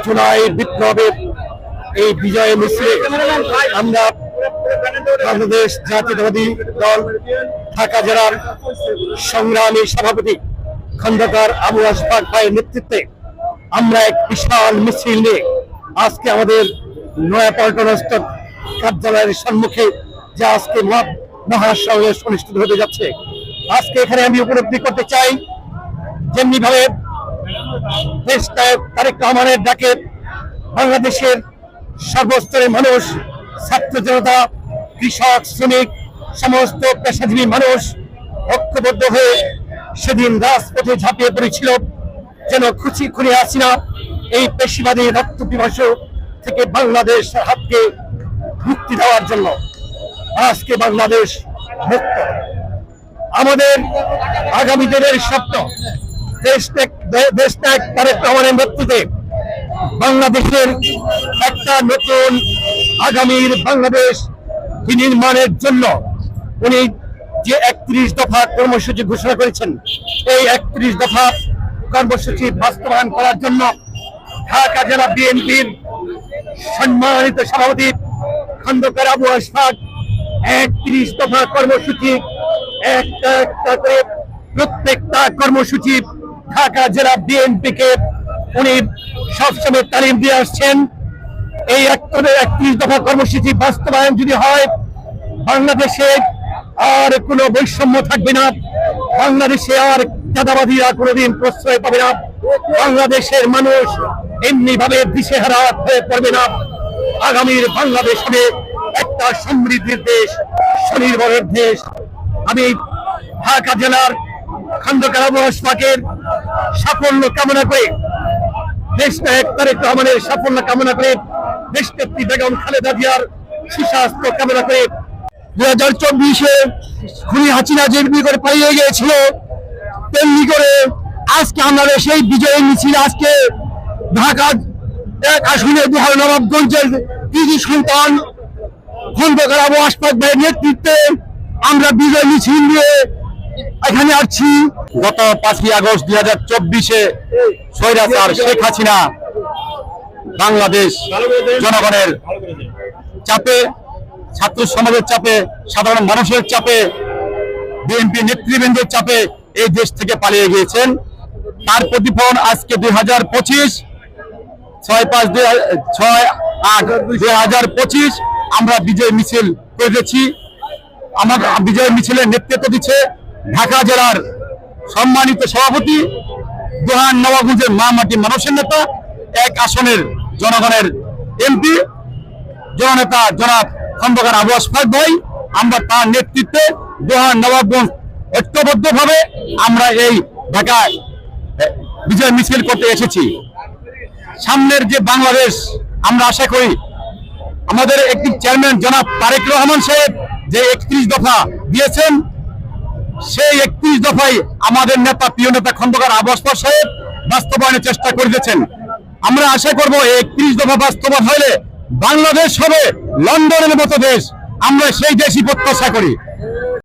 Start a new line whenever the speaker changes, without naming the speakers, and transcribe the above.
জুলাই বিপ্লবের এই বিজয় মিছিলে আমরা বাংলাদেশ জাতীয়তাবাদী দল ঢাকা জেলার সংগ্রামী সভাপতি খন্দকার আবু আশফাক ভাইয়ের নেতৃত্বে আমরা এক বিশাল মিছিল নিয়ে আজকে আমাদের নয়াপল্টনস্থ কার্যালয়ের সম্মুখে যে আজকে মহাসমাবেশ অনুষ্ঠিত হতে যাচ্ছে। আজকে এখানে আমি উপলব্ধি করতে চাই যেমনি ভাবে দেশ নায়ক তারেক রহমানের ডাকে বাংলাদেশের সর্বস্তরের মানুষ, ছাত্র জনতা, কৃষক, শ্রমিক, সমস্ত পেশাজীবী মানুষ ঐক্যবদ্ধ হয়ে সেদিন রাজপথে ঝাঁপিয়ে পড়েছিল যেন খুনি হাসিনা এই পেশিবাদী রক্ত পিপাসু থেকে বাংলাদেশ হাতকে মুক্তি দেওয়ার জন্য। আজকে বাংলাদেশ মুক্ত। আমাদের আগামী দিনের স্বপ্ন দেশ ত্যাগ তারেক রহমানের নেতৃত্বে বাংলাদেশের একটা নতুন আগামীর বাংলাদেশ বিনির্মাণের জন্য উনি যে 31 দফা কর্মসূচি ঘোষণা করেছেন, এই 31 দফা কর্মসূচি বাস্তবায়ন করার জন্য ঢাকা জেলা বিএনপির সম্মানিত সভাপতি খন্দকার আবু আশফাক 31 দফা কর্মসূচি একটা করে প্রত্যেকটা কর্মসূচি ঢাকা জেলা বিএনপিকে উনি সবসময় তালিম দিয়ে আসছেন। এই 31 দফা কর্মসূচি বাস্তবায়ন যদি হয়, বাংলাদেশে আর কোনো বৈষম্য থাকবে না, বাংলাদেশে আর চাঁদাবাদীরা কোনোদিন প্রশ্রয় পাবে না, বাংলাদেশের মানুষ এমনি ভাবে দিশেহারা হয়ে পড়বে না। আগামীর বাংলাদেশ হবে একটা সমৃদ্ধির দেশ, স্বনির্ভরের দেশ। আমি ঢাকা জেলার খন্দকার আবু আশফাকের সাফল্য কামনা করে, দেশ নায়ক তারেক রহমানের সাফল্য কামনা করে, দেশনেত্রী বেগম খালেদা জিয়ার সুস্বাস্থ্য কামনা করে 2024-এ খুনি হাসিনা যেমনি করে পালিয়ে গিয়েছিল, তেমনি করে আজকে আমাদের সেই বিজয় মিছিল আজকে ঢাকার এক আসনে নবাবগঞ্জের কৃতি সন্তান খন্দকার আবু আশফাক ভাইয়ের নেতৃত্বে আমরা বিজয় মিছিল নিয়ে এখানে আসছি।
গত 5ই আগস্ট 2024-এ স্বৈরাচার শেখ হাসিনা বাংলাদেশ জনগণের চাপে, ছাত্র সমাজের চাপে, সাধারণ মানুষের চাপে, বিএনপি নেতৃবৃন্দের চাপে এই দেশ থেকে পালিয়ে গিয়েছেন। তার প্রতিফলন আজকে 2025 আমরা বিজয় মিছিল করেছি। আমার বিজয় মিছিলের নেতৃত্ব দিচ্ছে ঢাকা জেলার সম্মানিত সভাপতি, দোহান নবাবগঞ্জের মা মাটি মানুষের নেতা, এক আসনের জনগণের এমপি জননেতা জনাব খন্দকার আবু আশফাক ভাই। আমরা তার নেতৃত্বে দোহান নবাবগঞ্জ ঐক্যবদ্ধভাবে আমরা এই ঢাকায় বিজয় মিছিল করতে এসেছি। সামনের যে বাংলাদেশ আমরা আশা করি, আমাদের একটি চেয়ারম্যান জনাব তারেক রহমান সাহেব যে 31 দফা দিয়েছেন, সেই 31 দফায় আমাদের নেতা, প্রিয় নেতা খন্দকার আবু আশফাক সাহেব বাস্তবায়নের চেষ্টা করে দিয়েছেন। আমরা আশা করব 31 দফা বাস্তবায়ন হলে বাংলাদেশ হবে লন্ডনের মতো দেশ। আমরা সেই দেশই প্রত্যাশা করি।